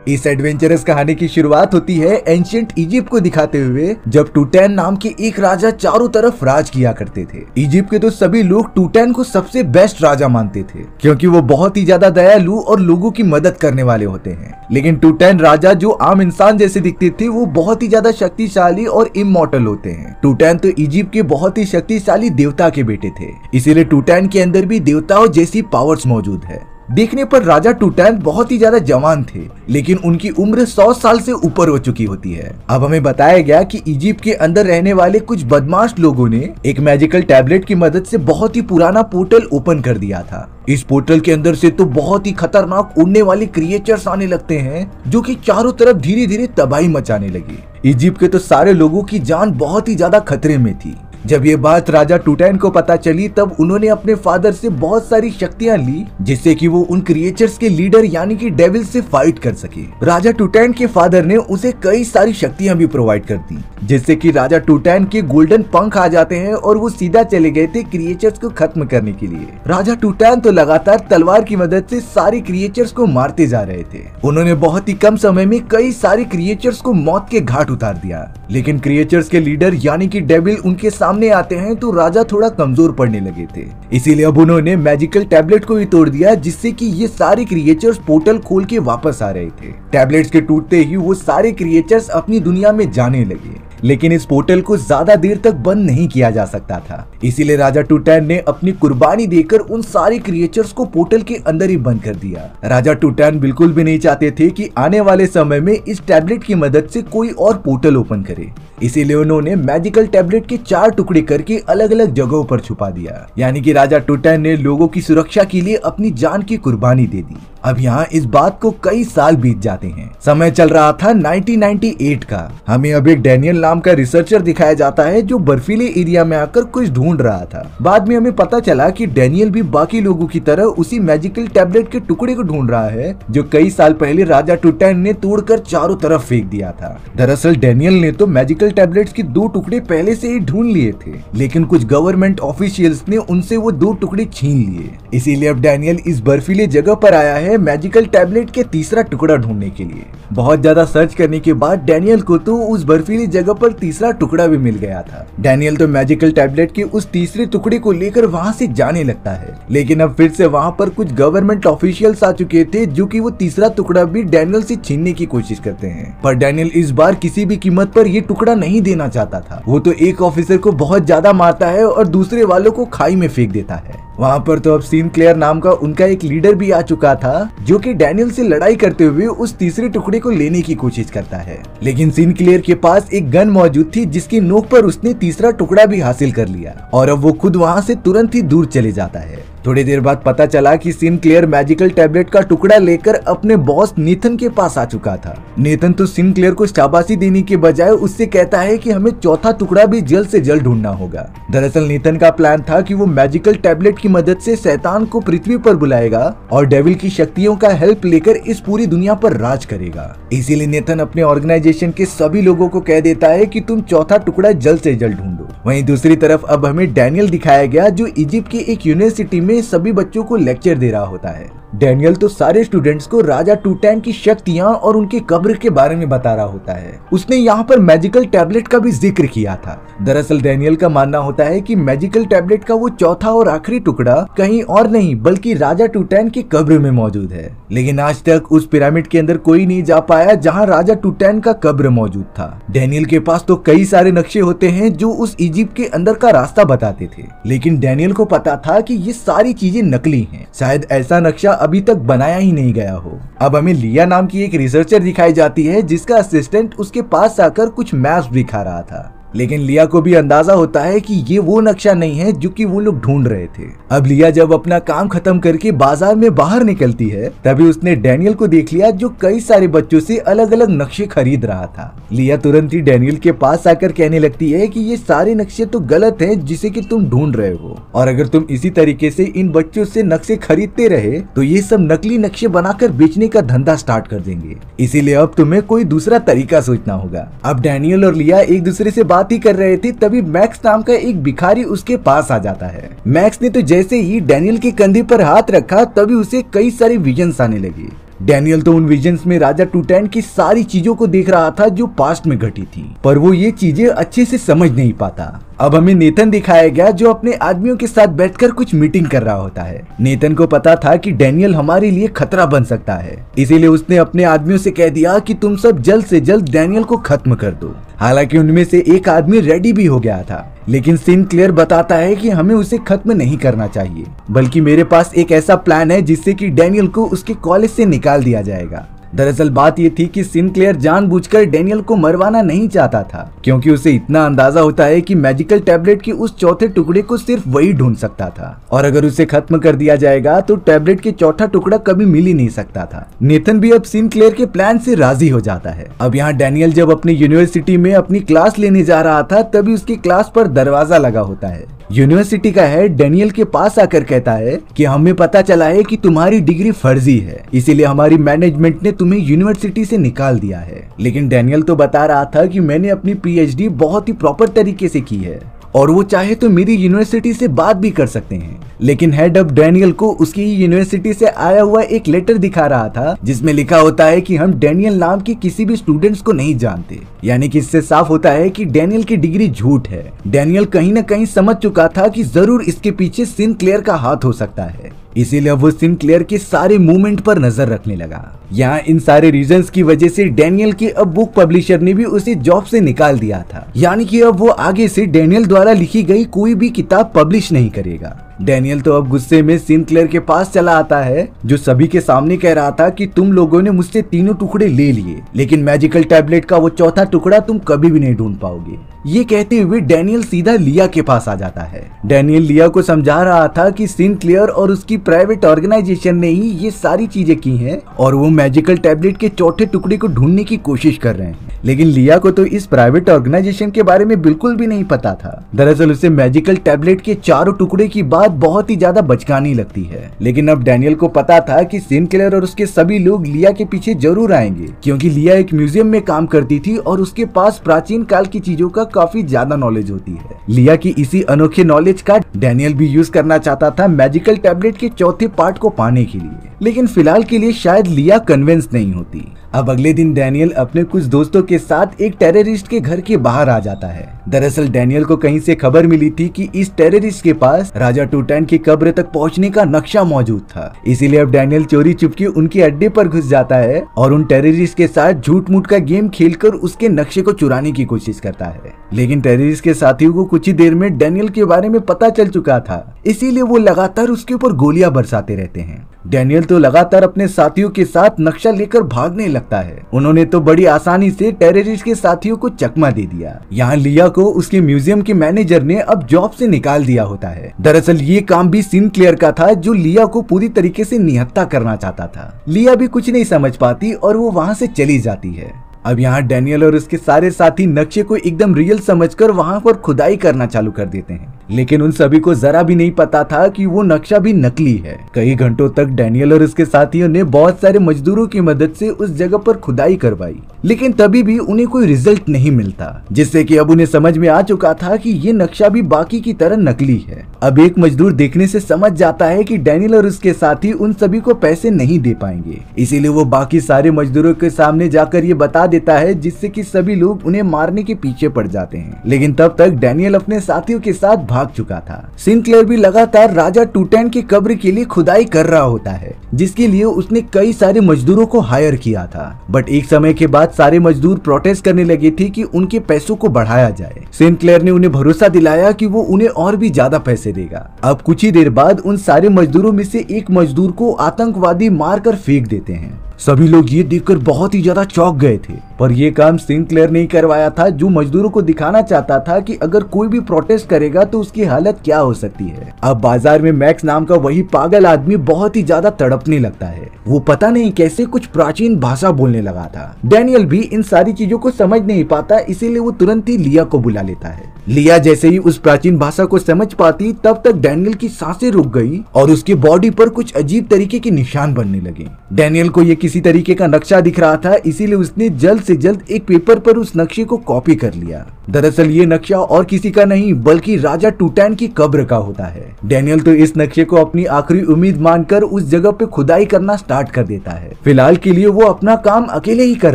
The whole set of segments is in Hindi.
इस एडवेंचरस कहानी की शुरुआत होती है एंशिएंट इजिप्ट को दिखाते हुए, जब टूटैन नाम के एक राजा चारों तरफ राज किया करते थे। इजिप्ट के तो सभी लोग टूटैन को सबसे बेस्ट राजा मानते थे, क्योंकि वो बहुत ही ज्यादा दयालु और लोगों की मदद करने वाले होते हैं। लेकिन टूटैन राजा, जो आम इंसान जैसे दिखते थे, वो बहुत ही ज्यादा शक्तिशाली और इमॉर्टल होते हैं। टूटैन तो इजिप्ट के बहुत ही शक्तिशाली देवता के बेटे थे, इसीलिए टूटैन के अंदर भी देवताओं जैसी पावर्स मौजूद है। देखने पर राजा टूटैन बहुत ही ज्यादा जवान थे, लेकिन उनकी उम्र 100 साल से ऊपर हो चुकी होती है। अब हमें बताया गया कि इजिप्ट के अंदर रहने वाले कुछ बदमाश लोगों ने एक मैजिकल टैबलेट की मदद से बहुत ही पुराना पोर्टल ओपन कर दिया था। इस पोर्टल के अंदर से तो बहुत ही खतरनाक उड़ने वाले क्रिएचर्स आने लगते हैं, जो कि चारों तरफ धीरे धीरे तबाही मचाने लगे। इजिप्ट के तो सारे लोगों की जान बहुत ही ज्यादा खतरे में थी। जब ये बात राजा टूटैन को पता चली, तब उन्होंने अपने फादर से बहुत सारी शक्तियां ली, जिससे कि वो उन क्रिएचर्स के लीडर यानी कि डेविल से फाइट कर सके। राजा टूटैन के फादर ने उसे कई सारी शक्तियां भी प्रोवाइड कर दी, जिससे कि राजा टूटैन के गोल्डन पंख आ जाते हैं और वो सीधा चले गए थे क्रिएचर्स को खत्म करने के लिए। राजा टूटैन तो लगातार तलवार की मदद से सारे क्रिएचर्स को मारते जा रहे थे। उन्होंने बहुत ही कम समय में कई सारे क्रिएचर्स को मौत के घाट उतार दिया, लेकिन क्रिएचर्स के लीडर यानी कि डेविल उनके सामने आते हैं तो राजा थोड़ा कमजोर पड़ने लगे थे। इसीलिए अब उन्होंने मैजिकल टैबलेट को ही तोड़ दिया, जिससे कि ये सारे क्रिएचर्स पोर्टल खोल के वापस आ रहे थे। टैबलेट्स के टूटते ही वो सारे क्रिएचर्स अपनी दुनिया में जाने लगे, लेकिन इस पोर्टल को ज्यादा देर तक बंद नहीं किया जा सकता था। इसीलिए राजा टूटैन ने अपनी कुर्बानी देकर उन सारे क्रिएचर्स को पोर्टल के अंदर ही बंद कर दिया। राजा टूटैन बिल्कुल भी नहीं चाहते थे कि आने वाले समय में इस टैबलेट की मदद से कोई और पोर्टल ओपन करे। इसीलिए उन्होंने मैजिकल टैबलेट के 4 टुकड़े करके अलग अलग जगहों पर छुपा दिया। यानी कि राजा टूटैन ने लोगों की सुरक्षा के लिए अपनी जान की कुर्बानी दे दी। अब यहाँ इस बात को कई साल बीत जाते हैं। समय चल रहा था 1998 का। हमें अब एक डैनियल नाम का रिसर्चर दिखाया जाता है, जो बर्फीले एरिया में आकर कुछ ढूंढ रहा था। बाद में हमें पता चला कि डैनियल भी बाकी लोगों की तरह उसी मैजिकल टैबलेट के टुकड़े को ढूंढ रहा है, जो कई साल पहले राजा टूटैन ने तोड़कर चारों तरफ फेंक दिया था। दरअसल डैनियल ने तो मैजिकल टैबलेट्स के 2 टुकड़े पहले से ही ढूंढ लिए थे, लेकिन कुछ गवर्नमेंट ऑफिशियल्स ने उनसे वो 2 टुकड़े छीन लिए। इसीलिए अब डैनियल इस बर्फीले जगह पर आया है मैजिकल टैबलेट के तीसरा टुकड़ा ढूंढने के लिए। बहुत ज्यादा सर्च करने के बाद डैनियल को तो उस बर्फीली जगह पर तीसरा टुकड़ा भी मिल गया था। डैनियल तो मैजिकल टैबलेट के उस तीसरे टुकड़े को लेकर वहां से जाने लगता है, लेकिन अब फिर से वहां पर कुछ गवर्नमेंट ऑफिशियल्स आ चुके थे, जो कि वो तीसरा टुकड़ा भी डैनियल से छीनने की कोशिश करते हैं। पर डैनियल इस बार किसी भी कीमत पर ये टुकड़ा नहीं देना चाहता था। वो तो एक ऑफिसर को बहुत ज्यादा मारता है और दूसरे वालों को खाई में फेंक देता है। वहाँ पर तो अब सिनक्लेयर नाम का उनका एक लीडर भी आ चुका था, जो कि डैनियल से लड़ाई करते हुए उस तीसरे टुकड़े को लेने की कोशिश करता है। लेकिन सिनक्लेयर के पास एक गन मौजूद थी, जिसकी नोक पर उसने तीसरा टुकड़ा भी हासिल कर लिया और अब वो खुद वहाँ से तुरंत ही दूर चले जाता है। थोड़ी देर बाद पता चला कि सिनक्लेयर मैजिकल टैबलेट का टुकड़ा लेकर अपने बॉस नेथन के पास आ चुका था। नेथन तो सिनक्लेयर को शाबाशी देने के बजाय उससे कहता है कि हमें चौथा टुकड़ा भी जल्द से जल्द ढूंढना होगा। दरअसल नेथन का प्लान था कि वो मैजिकल टैबलेट की मदद से शैतान को पृथ्वी पर बुलाएगा और डेविल की शक्तियों का हेल्प लेकर इस पूरी दुनिया पर राज करेगा। इसीलिए नेथन अपने ऑर्गेनाइजेशन के सभी लोगों को कह देता है कि तुम चौथा टुकड़ा जल्द से जल्द ढूंढो। वहीं दूसरी तरफ अब हमें डैनियल दिखाया गया, जो इजिप्ट की एक यूनिवर्सिटी में सभी बच्चों को लेक्चर दे रहा होता है। डैनियल तो सारे स्टूडेंट्स को राजा टूटैन की शक्तियां और उनके कब्र के बारे में बता रहा होता है। उसने यहाँ पर मैजिकल टैबलेट का भी जिक्र किया था। दरअसल डैनियल का मानना होता है कि मैजिकल टैबलेट का वो चौथा और आखिरी टुकड़ा कहीं और नहीं बल्कि राजा टूटैन की कब्र में मौजूद है। लेकिन आज तक उस पिरामिड के अंदर कोई नहीं जा पाया जहाँ राजा टूटैन का कब्र मौजूद था। डैनियल के पास तो कई सारे नक्शे होते हैं जो उस इजिप्ट के अंदर का रास्ता बताते थे, लेकिन डैनियल को पता था कि ये सारी चीजें नकली हैं। शायद ऐसा नक्शा अभी तक बनाया ही नहीं गया हो। अब हमें लिया नाम की एक रिसर्चर दिखाई जाती है, जिसका असिस्टेंट उसके पास आकर कुछ मैप्स दिखा रहा था। लेकिन लिया को भी अंदाजा होता है कि ये वो नक्शा नहीं है जो कि वो लोग ढूंढ रहे थे। अब लिया जब अपना काम खत्म करके बाजार में बाहर निकलती है, तभी उसने डैनियल को देख लिया, जो कई सारे बच्चों से अलग अलग नक्शे खरीद रहा था। लिया तुरंत ही डैनियल के पास आकर कहने लगती है कि ये सारे नक्शे तो गलत हैं जिसे कि तुम ढूंढ रहे हो, और अगर तुम इसी तरीके से इन बच्चों से नक्शे खरीदते रहे तो ये सब नकली नक्शे बनाकर बेचने का धंधा स्टार्ट कर देंगे। इसीलिए अब तुम्हें कोई दूसरा तरीका सोचना होगा। अब डैनियल और लिया एक दूसरे से बात ही कर रहे थे, तभी मैक्स नाम का एक भिखारी उसके पास आ जाता है। मैक्स ने तो जैसे ही डैनियल के कंधे पर हाथ रखा, तभी उसे कई सारे विजन्स आने लगे। डैनियल तो उन विजन्स में राजा टूटैन की सारी चीजों को देख रहा था जो पास्ट में घटी थी, पर वो ये चीजें अच्छे से समझ नहीं पाता। अब हमें नेथन दिखाया गया जो अपने आदमियों के साथ बैठकर कुछ मीटिंग कर रहा होता है। नेथन को पता था कि डैनियल हमारे लिए खतरा बन सकता है, इसीलिए उसने अपने आदमियों से कह दिया कि तुम सब जल्द से जल्द डैनियल को खत्म कर दो। हालांकि उनमें से एक आदमी रेडी भी हो गया था, लेकिन सिनक्लेयर बताता है कि हमें उसे खत्म नहीं करना चाहिए, बल्कि मेरे पास एक ऐसा प्लान है जिससे कि डैनियल को उसके कॉलेज से निकाल दिया जाएगा। दरअसल बात ये थी कि सिनक्लेयर जानबूझकर डैनियल को मरवाना नहीं चाहता था, क्योंकि उसे इतना अंदाजा होता है कि मैजिकल टैबलेट के उस चौथे टुकड़े को सिर्फ वही ढूंढ सकता था, और अगर उसे खत्म कर दिया जाएगा तो टैबलेट के चौथा टुकड़ा कभी मिल ही नहीं सकता था। नेथन भी अब सिनक्लेयर के प्लान से राजी हो जाता है। अब यहाँ डैनियल जब अपनी यूनिवर्सिटी में अपनी क्लास लेने जा रहा था, तभी उसकी क्लास पर दरवाजा लगा होता है। यूनिवर्सिटी का हेड डैनियल के पास आकर कहता है कि हमें पता चला है कि तुम्हारी डिग्री फर्जी है, इसीलिए हमारी मैनेजमेंट ने तुम्हें यूनिवर्सिटी से निकाल दिया है। लेकिन डैनियल तो बता रहा था कि मैंने अपनी पीएचडी बहुत ही प्रॉपर तरीके से की है और वो चाहे तो मेरी यूनिवर्सिटी से बात भी कर सकते हैं। लेकिन हेड अब डैनियल को उसकी यूनिवर्सिटी से आया हुआ एक लेटर दिखा रहा था, जिसमें लिखा होता है कि हम डैनियल नाम के किसी भी स्टूडेंट्स को नहीं जानते। यानी कि इससे साफ होता है कि डैनियल की डिग्री झूठ है। डैनियल कहीं न कहीं समझ चुका था कि जरूर इसके पीछे सिनक्लेयर का हाथ हो सकता है, इसीलिए वो सिनक्लेयर के सारे मूवमेंट पर नजर रखने लगा। यहाँ इन सारे रीजंस की वजह से डैनियल के अब बुक पब्लिशर ने भी उसे जॉब से निकाल दिया था। यानी कि अब वो आगे से डैनियल द्वारा लिखी गई कोई भी किताब पब्लिश नहीं करेगा। डैनियल तो अब गुस्से में सिनक्लेयर के पास चला आता है, जो सभी के सामने कह रहा था कि तुम लोगों ने मुझसे तीनों टुकड़े ले लिए, लेकिन मैजिकल टैबलेट का वो चौथा टुकड़ा तुम कभी भी नहीं ढूंढ पाओगे। ये कहते हुए डैनियल सीधा लिया के पास आ जाता है। डैनियल लिया को समझा रहा था कि सिनक्लेयर और उसकी प्राइवेट ऑर्गेनाइजेशन ने ही ये सारी चीजें की हैं और वो मैजिकल टैबलेट के चौथे टुकड़े को ढूंढने की कोशिश कर रहे हैं। लेकिन लिया को तो इस प्राइवेट ऑर्गेनाइजेशन के बारे में बिल्कुल भी नहीं पता था। दरअसल उसे मैजिकल टैबलेट के चारों टुकड़े की बात बहुत ही ज्यादा बचकानी लगती है। लेकिन अब डैनियल को पता था कि सिनक्लेयर और उसके सभी लोग लिया के पीछे जरूर आएंगे, क्योंकि लिया एक म्यूजियम में काम करती थी और उसके पास प्राचीन काल की चीजों का काफी ज्यादा नॉलेज होती है। लिया की इसी अनोखे नॉलेज का डैनियल भी यूज करना चाहता था मैजिकल टैबलेट के चौथे पार्ट को पाने के लिए, लेकिन फिलहाल के लिए शायद लिया कन्विंस नहीं होती। अब अगले दिन डैनियल अपने कुछ दोस्तों के साथ एक टेररिस्ट के घर के बाहर आ जाता है। दरअसल डैनियल को कहीं से खबर मिली थी कि इस टेररिस्ट के पास राजा टूटैन की कब्र तक पहुंचने का नक्शा मौजूद था। इसीलिए अब डैनियल चोरी चुपके उनके अड्डे पर घुस जाता है और उन टेररिस्ट के साथ झूठ मूठ का गेम खेलकर उसके नक्शे को चुराने की कोशिश करता है। लेकिन टेररिस्ट के साथियों को कुछ ही देर में डैनियल के बारे में पता चल चुका था, इसीलिए वो लगातार उसके ऊपर गोलियां बरसाते रहते हैं। डैनियल तो लगातार अपने साथियों के साथ नक्शा लेकर भागने लगता है। उन्होंने तो बड़ी आसानी से टेररिस्ट के साथियों को चकमा दे दिया। यहाँ लिया को उसके म्यूजियम के मैनेजर ने अब जॉब से निकाल दिया होता है। दरअसल ये काम भी सिनक्लेयर का था, जो लिया को पूरी तरीके से निहत्था करना चाहता था। लिया भी कुछ नहीं समझ पाती और वो वहाँ से चली जाती है। अब यहाँ डैनियल और उसके सारे साथी नक्शे को एकदम रियल समझकर वहाँ पर खुदाई करना चालू कर देते हैं, लेकिन उन सभी को जरा भी नहीं पता था कि वो नक्शा भी नकली है। कई घंटों तक डैनियल और उसके साथियों ने बहुत सारे मजदूरों की मदद से उस जगह पर खुदाई करवाई, लेकिन तभी भी उन्हें कोई रिजल्ट नहीं मिलता, जिससे कि अब उन्हें समझ में आ चुका था कि ये नक्शा भी बाकी की तरह नकली है। अब एक मजदूर देखने से समझ जाता है कि डैनियल और उसके साथी उन सभी को पैसे नहीं दे पाएंगे, इसीलिए वो बाकी सारे मजदूरों के सामने जाकर ये बता देता है, जिससे कि सभी लोग उन्हें मारने के पीछे पड़ जाते हैं। लेकिन तब तक डैनियल अपने साथियों के साथ भाग चुका था। सिनक्लेयर भी लगातार राजा टूटैन की कब्र के लिए खुदाई कर रहा होता है, जिसके लिए उसने कई सारे मजदूरों को हायर किया था। बट एक समय के बाद सारे मजदूर प्रोटेस्ट करने लगे थे कि उनके पैसों को बढ़ाया जाए। सिनक्लेयर ने उन्हें भरोसा दिलाया कि वो उन्हें और भी ज्यादा पैसे देगा। अब कुछ ही देर बाद उन सारे मजदूरों में से एक मजदूर को आतंकवादी मारकर फेंक देते हैं। सभी लोग ये देखकर बहुत ही ज्यादा चौंक गए थे, पर ये काम सिनक्लेयर ने करवाया था, जो मजदूरों को दिखाना चाहता था कि अगर कोई भी प्रोटेस्ट करेगा तो उसकी हालत क्या हो सकती है। अब बाजार में मैक्स नाम का वही पागल आदमी बहुत ही ज्यादा तड़पने लगता है। वो पता नहीं कैसे कुछ प्राचीन भाषा बोलने लगा था। डैनियल भी इन सारी चीजों को समझ नहीं पाता, इसीलिए वो तुरंत ही लिया को बुला लेता है। लिया जैसे ही उस प्राचीन भाषा को समझ पाती, तब तक डैनियल की सांसें रुक गई और उसकी बॉडी पर कुछ अजीब तरीके के निशान बनने लगे। डैनियल को ये किसी तरीके का नक्शा दिख रहा था, इसीलिए उसने जल्द से जल्द एक पेपर पर उस नक्शे को कॉपी कर लिया। दरअसल ये नक्शा और किसी का नहीं बल्कि राजा टूटैन की कब्र का होता है। डैनियल तो इस नक्शे को अपनी आखिरी उम्मीद मानकर उस जगह पे खुदाई करना स्टार्ट कर देता है। फिलहाल के लिए वो अपना काम अकेले ही कर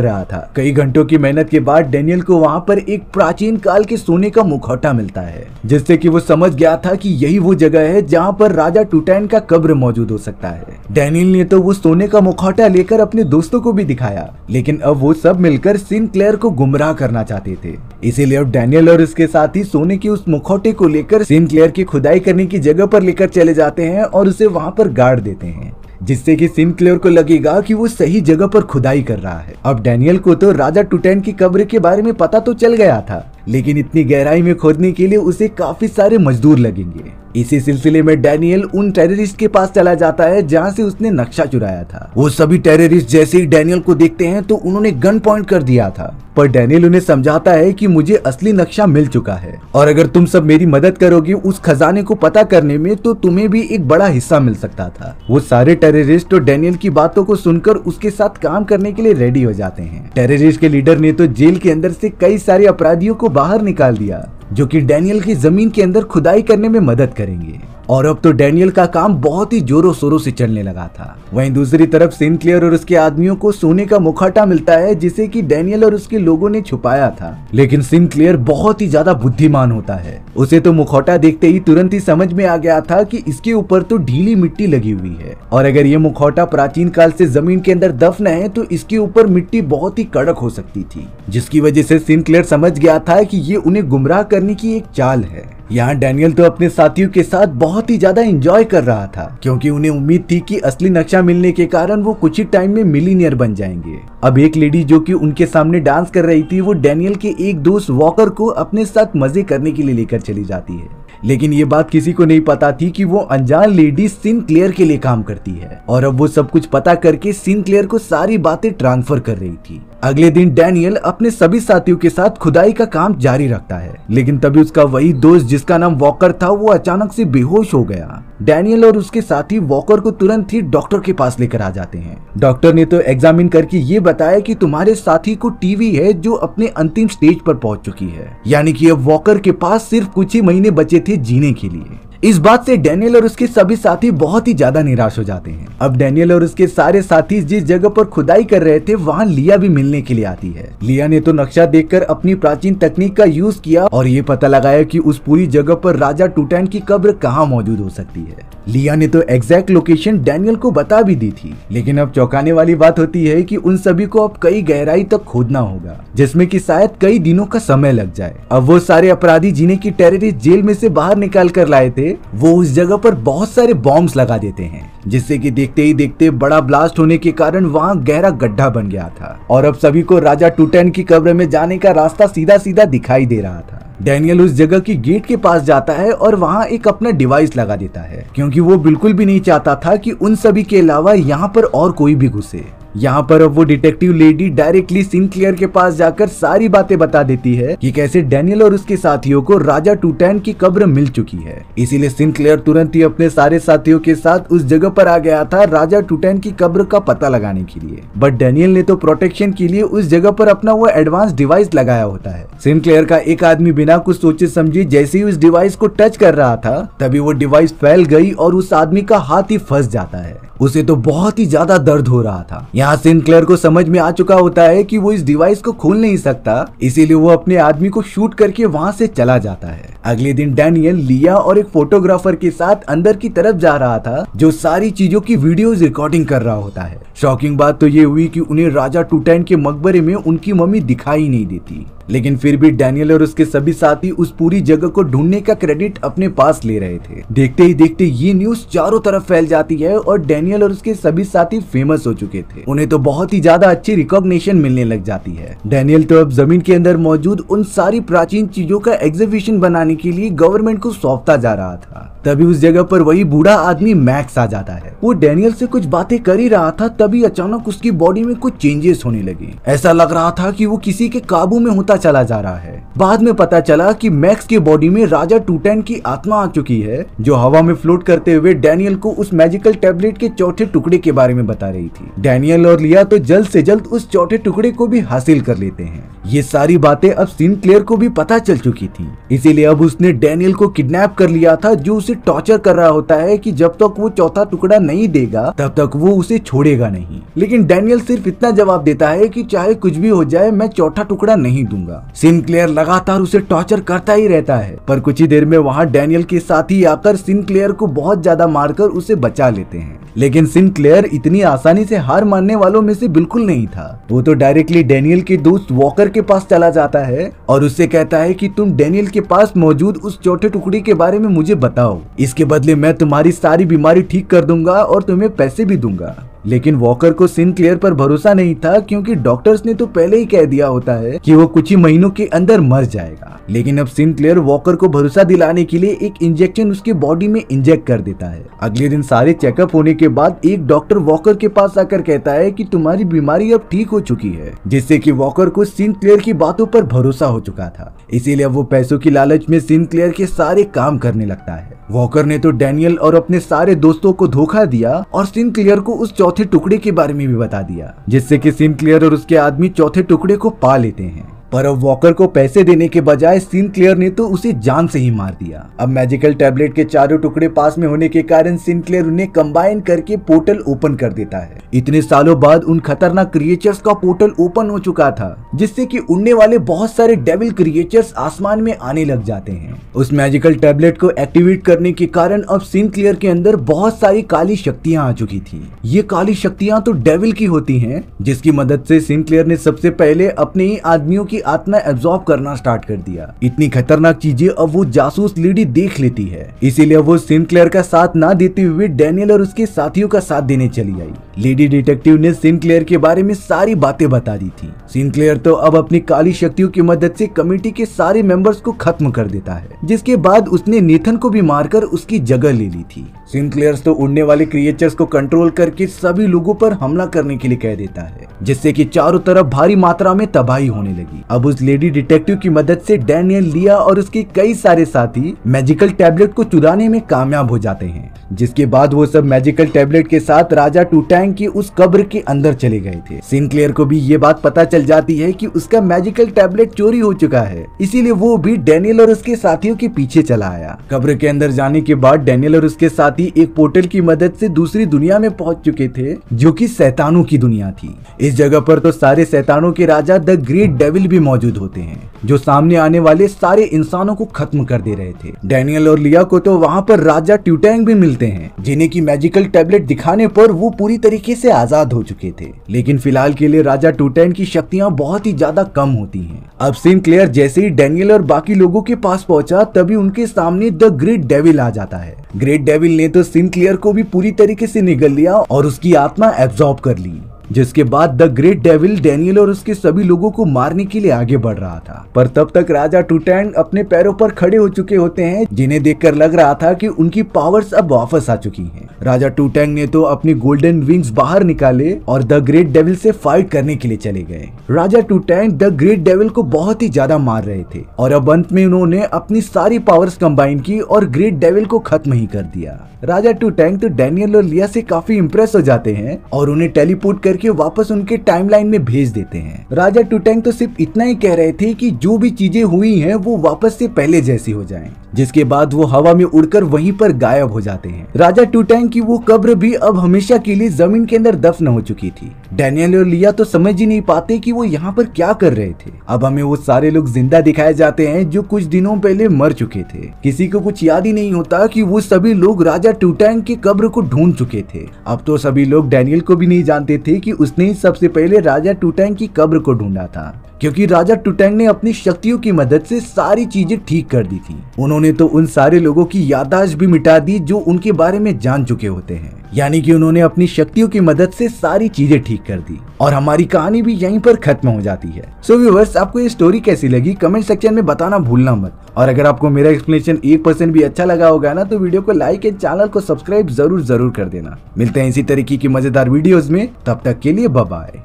रहा था। कई घंटों की मेहनत के बाद डैनियल को वहाँ पर एक प्राचीन काल के सोने का मुखौटा मिलता है, जिससे कि वो समझ गया था कि यही वो जगह है जहाँ पर राजा टूटैन का कब्र मौजूद हो सकता है। डैनियल ने तो वो सोने का मुखौटा लेकर अपने दोस्तों को भी दिखाया, लेकिन अब वो सब मिलकर सिनक्लेयर को गुमराह करना चाहते थे। इसीलिए अब डैनियल और उसके साथी सोने के उस मुखौटे को लेकर सिनक्लेयर की खुदाई करने की जगह पर लेकर चले जाते हैं और उसे वहाँ पर गाड़ देते हैं, जिससे कि सिनक्लेयर को लगेगा कि वो सही जगह पर खुदाई कर रहा है। अब डैनियल को तो राजा टूटैन की कब्र के बारे में पता तो चल गया था, लेकिन इतनी गहराई में खोदने के लिए उसे काफी सारे मजदूर लगेंगे। इसी सिलसिले में डैनियल उन टेररिस्ट के पास चला जाता है जहां से उसने नक्शा चुराया था। वो सभी टेररिस्ट जैसे ही डैनियल को देखते हैं तो उन्होंने गन पॉइंट कर दिया था, पर डैनियल उन्हें समझाता है कि मुझे असली नक्शा मिल चुका है और अगर तुम सब मेरी मदद करोगे उस खजाने को पता करने में तो तुम्हें भी एक बड़ा हिस्सा मिल सकता था। वो सारे टेररिस्ट तो डैनियल की बातों को सुनकर उसके साथ काम करने के लिए रेडी हो जाते हैं। टेररिस्ट के लीडर ने तो जेल के अंदर से कई सारे अपराधियों को बाहर निकाल दिया, जो कि डैनियल की जमीन के अंदर खुदाई करने में मदद करेंगे। और अब तो डैनियल का काम बहुत ही जोरों शोरों से चलने लगा था। वहीं दूसरी तरफ सिनक्लेयर और उसके आदमियों को सोने का मुखौटा मिलता है, जिसे कि डैनियल और उसके लोगों ने छुपाया था। लेकिन सिनक्लेयर बहुत ही ज्यादा बुद्धिमान होता है। उसे तो मुखौटा देखते ही तुरंत ही समझ में आ गया था कि इसके ऊपर तो ढीली मिट्टी लगी हुई है और अगर ये मुखौटा प्राचीन काल से जमीन के अंदर दफन है तो इसके ऊपर मिट्टी बहुत ही कड़क हो सकती थी, जिसकी वजह से सिनक्लेयर समझ गया था कि ये उन्हें गुमराह करने की एक चाल है। यहाँ डैनियल तो अपने साथियों के साथ बहुत ही ज्यादा एंजॉय कर रहा था, क्योंकि उन्हें उम्मीद थी कि असली नक्शा मिलने के कारण वो कुछ ही टाइम में मिलीनियर बन जाएंगे। अब एक लेडी जो कि उनके सामने डांस कर रही थी, वो डैनियल के एक दोस्त वॉकर को अपने साथ मजे करने के लिए लेकर चली जाती है। लेकिन ये बात किसी को नहीं पता थी कि वो अनजान लेडी सिनक्लेयर के लिए काम करती है और अब वो सब कुछ पता करके सिनक्लेयर को सारी बातें ट्रांसफर कर रही थी। अगले दिन डैनियल अपने सभी साथियों के साथ खुदाई का काम जारी रखता है, लेकिन तभी उसका वही दोस्त जिसका नाम वॉकर था वो अचानक से बेहोश हो गया। डैनियल और उसके साथी वॉकर को तुरंत ही डॉक्टर के पास लेकर आ जाते हैं। डॉक्टर ने तो एग्जामिन करके ये बताया कि तुम्हारे साथी को टीवी है जो अपने अंतिम स्टेज पर पहुंच चुकी है, यानी कि अब वॉकर के पास सिर्फ कुछ ही महीने बचे थे जीने के लिए। इस बात से डैनियल और उसके सभी साथी बहुत ही ज्यादा निराश हो जाते हैं। अब डैनियल और उसके सारे साथी जिस जगह पर खुदाई कर रहे थे वहाँ लिया भी मिलने के लिए आती है। लिया ने तो नक्शा देखकर अपनी प्राचीन तकनीक का यूज किया और ये पता लगाया कि उस पूरी जगह पर राजा टूटैन की कब्र कहाँ मौजूद हो सकती है। लिया ने तो एग्जैक्ट लोकेशन डैनियल को बता भी दी थी, लेकिन अब चौंकाने वाली बात होती है कि उन सभी को अब कई गहराई तक खोदना होगा, जिसमें कि शायद कई दिनों का समय लग जाए। अब वो सारे अपराधी जिन्हें की टेररिस्ट जेल में से बाहर निकाल कर लाए थे, वो उस जगह पर बहुत सारे बॉम्ब्स लगा देते हैं, जिससे कि देखते ही देखते बड़ा ब्लास्ट होने के कारण वहाँ गहरा गड्ढा बन गया था और अब सभी को राजा टूटैन की कब्र में जाने का रास्ता सीधा सीधा दिखाई दे रहा था। डैनियल उस जगह की गेट के पास जाता है और वहाँ एक अपना डिवाइस लगा देता है, क्योंकि वो बिल्कुल भी नहीं चाहता था कि उन सभी के अलावा यहाँ पर और कोई भी घुसे। यहाँ पर अब वो डिटेक्टिव लेडी डायरेक्टली सिनक्लेयर के पास जाकर सारी बातें बता देती है कि कैसे डैनियल और उसके साथियों को राजा टूटैन की कब्र मिल चुकी है। इसीलिए सिनक्लेयर तुरंत ही अपने सारे साथियों के साथ उस जगह पर आ गया था राजा टूटैन की कब्र का पता लगाने के लिए। बट डैनियल ने तो प्रोटेक्शन के लिए उस जगह पर अपना वो एडवांस डिवाइस लगाया होता है। सिनक्लेयर का एक आदमी बिना कुछ सोचे समझे जैसे ही उस डिवाइस को टच कर रहा था, तभी वो डिवाइस फैल गई और उस आदमी का हाथ ही फंस जाता है। उसे तो बहुत ही ज्यादा दर्द हो रहा था। यहाँ सिनक्लेयर को समझ में आ चुका होता है कि वो इस डिवाइस को खोल नहीं सकता, इसीलिए वो अपने आदमी को शूट करके वहाँ से चला जाता है। अगले दिन डैनियल लिया और एक फोटोग्राफर के साथ अंदर की तरफ जा रहा था, जो सारी चीजों की वीडियोस रिकॉर्डिंग कर रहा होता है। शॉकिंग बात तो ये हुई कि उन्हें राजा टूटैन के मकबरे में उनकी मम्मी दिखाई नहीं देती, लेकिन फिर भी डैनियल और उसके सभी साथी उस पूरी जगह को ढूंढने का क्रेडिट अपने पास ले रहे थे। देखते ही देखते ये न्यूज चारों तरफ फैल जाती है और डैनियल और उसके सभी साथी फेमस हो चुके थे। उन्हें तो बहुत ही ज्यादा अच्छी रिकॉग्निशन मिलने लग जाती है। डैनियल तो अब जमीन के अंदर मौजूद उन सारी प्राचीन चीजों का एग्जीबिशन बनाने के लिए गवर्नमेंट को सौंपता जा रहा था। तभी उस जगह पर वही बूढ़ा आदमी मैक्स आ जाता है। वो डैनियल से कुछ बातें कर ही रहा था, तभी अचानक उसकी बॉडी में कुछ चेंजेस होने लगे। ऐसा लग रहा था कि वो किसी के काबू में होता चला जा रहा है। बाद में पता चला कि मैक्स की बॉडी में राजा टूटैन की आत्मा आ चुकी है, जो हवा में फ्लोट करते हुए डैनियल को उस मैजिकल टैबलेट के चौथे टुकड़े के बारे में बता रही थी। डैनियल और लिया तो जल्द से जल्द उस चौथे टुकड़े को भी हासिल कर लेते हैं। ये सारी बातें अब सिनक्लेयर को भी पता चल चुकी थी, इसीलिए अब उसने डैनियल को किडनैप कर लिया था, जो उसे टॉर्चर कर रहा होता है कि जब तक वो चौथा टुकड़ा नहीं देगा तब तक वो उसे छोड़ेगा नहीं। लेकिन डैनियल सिर्फ इतना जवाब देता है कि चाहे कुछ भी हो जाए मैं चौथा टुकड़ा नहीं दूंगा। सिनक्लेयर लगातार उसे टॉर्चर करता ही रहता है, पर कुछ ही देर में वहाँ डैनियल के साथी आकर सिनक्लेयर को बहुत ज्यादा मारकर उसे बचा लेते हैं। लेकिन सिनक्लेयर इतनी आसानी से हार मानने वालों में से बिल्कुल नहीं था। वो तो डायरेक्टली डैनियल के दोस्त वॉकर के पास चला जाता है और उससे कहता है कि तुम डैनियल के पास मौजूद उस चौथे टुकड़े के बारे में मुझे बताओ, इसके बदले मैं तुम्हारी सारी बीमारी ठीक कर दूंगा और तुम्हें पैसे भी दूंगा। लेकिन वॉकर को सिनक्लेयर पर भरोसा नहीं था, क्योंकि डॉक्टर्स ने तो पहले ही कह दिया होता है कि वो कुछ ही महीनों के अंदर मर जाएगा। लेकिन अब सिनक्लेयर वॉकर को भरोसा दिलाने के लिए एक इंजेक्शन उसके बॉडी में इंजेक्ट कर देता है। अगले दिन सारे चेकअप होने के बाद एक डॉक्टर वॉकर के पास आकर कहता है कि तुम्हारी बीमारी अब ठीक हो चुकी है, जिससे कि वॉकर को सिनक्लेयर की बातों पर भरोसा हो चुका था। इसीलिए वो पैसों की लालच में सिनक्लेयर के सारे काम करने लगता है। वॉकर ने तो डैनियल और अपने सारे दोस्तों को धोखा दिया और सिनक्लेयर को उस चौथे टुकड़े के बारे में भी बता दिया, जिससे कि सिनक्लेयर और उसके आदमी चौथे टुकड़े को पा लेते हैं। पर अब वॉकर को पैसे देने के बजाय सिनक्लेयर ने तो उसे जान से ही मार दिया। अब मैजिकल टैबलेट के चारों टुकड़े पास में होने के कारण सिनक्लेयर उन्हें कंबाइन करके पोर्टल ओपन कर देता है। इतने सालों बाद उन खतरनाक क्रिएचर्स का पोर्टल ओपन हो चुका था, जिससे कि उड़ने वाले बहुत सारे डेविल क्रिएचर्स आसमान में आने लग जाते हैं। उस मैजिकल टैबलेट को एक्टिवेट करने के कारण अब सिनक्लेयर के अंदर बहुत सारी काली शक्तियां आ चुकी थी। ये काली शक्तियां तो डेविल की होती हैं, जिसकी मदद से सिनक्लेयर ने सबसे पहले अपने ही आदमियों की आत्मा एब्जॉर्ब करना स्टार्ट कर दिया। इतनी खतरनाक चीजें अब वो जासूस लेडी देख लेती है, इसीलिए वो सिनक्लेयर का साथ ना देते हुए डैनियल और उसके साथियों का साथ देने चली आई। लेडी डिटेक्टिव ने सिनक्लेयर के बारे में सारी बातें बता दी थी। सिनक्लेयर तो अब अपनी काली शक्तियों की मदद से कमेटी के सारे मेंबर्स को खत्म कर देता है, जिसके बाद उसने नेथन को भी मारकर उसकी जगह ले ली थी। सिनक्लेयर तो उड़ने वाले क्रिएचर्स को कंट्रोल करके सभी लोगों पर हमला करने के लिए कह देता है, जिससे कि चारों तरफ भारी मात्रा में तबाही होने लगी। अब उस लेडी डिटेक्टिव की मदद से डैनियल, लिया और उसके कई सारे साथी मैजिकल टैबलेट को चुराने में कामयाब हो जाते हैं, जिसके बाद वो सब मैजिकल टैबलेट के साथ राजा टूटैंग की उस कब्र के अंदर चले गए थे। सिनक्लेयर को भी ये बात पता चल जाती है कि उसका मैजिकल टैबलेट चोरी हो चुका है, इसीलिए वो भी डैनियल और उसके साथियों के पीछे चला आया। कब्र के अंदर जाने के बाद डैनियल और उसके साथी एक पोर्टल की मदद से दूसरी दुनिया में पहुंच चुके थे, जो कि शैतानों की दुनिया थी। इस जगह पर तो सारे शैतानों के राजा द ग्रेट डेविल भी मौजूद होते हैं, जो सामने आने वाले सारे इंसानों को खत्म कर दे रहे थे। डैनियल और लिया को तो वहाँ पर राजा ट्यूटैंग भी मिलते हैं, जिन्हें की मैजिकल टैबलेट दिखाने पर वो पूरी तरीके से आजाद हो चुके थे। लेकिन फिलहाल के लिए राजा ट्यूटैंग की शक्तियाँ बहुत ही ज्यादा कम होती हैं। अब सिनक्लेयर जैसे ही डैनियल और बाकी लोगों के पास पहुंचा, तभी उनके सामने द ग्रेट डेविल आ जाता है। ग्रेट डेविल ने तो सिनक्लेयर को भी पूरी तरीके से निगल लिया और उसकी आत्मा एब्जॉर्ब कर ली, जिसके बाद द ग्रेट डेविल डैनियल और उसके सभी लोगों को मारने के लिए आगे बढ़ रहा था। पर तब तक राजा टूटैंग अपने पैरों पर खड़े हो चुके होते हैं, जिन्हें देखकर लग रहा था कि उनकी पावर्स अब वापस आ चुकी हैं। राजा टूटैंग ने तो अपनी गोल्डन विंग्स बाहर निकाले और द ग्रेट डेविल से फाइट करने के लिए चले गए। राजा टूटैंग द ग्रेट डेविल को बहुत ही ज्यादा मार रहे थे और अब अंत में उन्होंने अपनी सारी पावर्स कंबाइन की और ग्रेट डेविल को खत्म ही कर दिया। राजा टूटैंग तो डैनियल और लिया से काफी इंप्रेस हो जाते हैं और उन्हें टेलीपोर्ट करके वापस उनके टाइमलाइन में भेज देते हैं। राजा टूटैंग तो सिर्फ इतना ही कह रहे थे कि जो भी चीजें हुई हैं वो वापस से पहले जैसी हो जाएं, जिसके बाद वो हवा में उड़कर वहीं पर गायब हो जाते हैं। राजा टूटैंग की वो कब्र भी अब हमेशा के लिए जमीन के अंदर दफन हो चुकी थी। डैनियल और लिया तो समझ ही नहीं पाते कि वो यहाँ पर क्या कर रहे थे। अब हमें वो सारे लोग जिंदा दिखाए जाते हैं जो कुछ दिनों पहले मर चुके थे। किसी को कुछ याद ही नहीं होता कि वो सभी लोग राजा टूटैंग की कब्र को ढूंढ चुके थे। अब तो सभी लोग डैनियल को भी नहीं जानते थे कि उसने ही सबसे पहले राजा टूटैंग की कब्र को ढूंढा था, क्योंकि राजा टूटैंग ने अपनी शक्तियों की मदद से सारी चीजें ठीक कर दी थी। उन्होंने तो उन सारे लोगों की याददाश्त भी मिटा दी जो उनके बारे में जान चुके होते हैं, यानी कि उन्होंने अपनी शक्तियों की मदद से सारी चीजें ठीक कर दी और हमारी कहानी भी यहीं पर खत्म हो जाती है। सो व्यूअर्स, आपको ये स्टोरी कैसी लगी कमेंट सेक्शन में बताना भूलना मत। और अगर आपको मेरा एक्सप्लेनेशन 1% भी अच्छा लगा होगा ना, तो वीडियो को लाइक एंड चैनल को सब्सक्राइब जरूर कर देना। मिलते हैं इसी तरीके की मजेदार वीडियोस में, तब तक के लिए बाय बाय।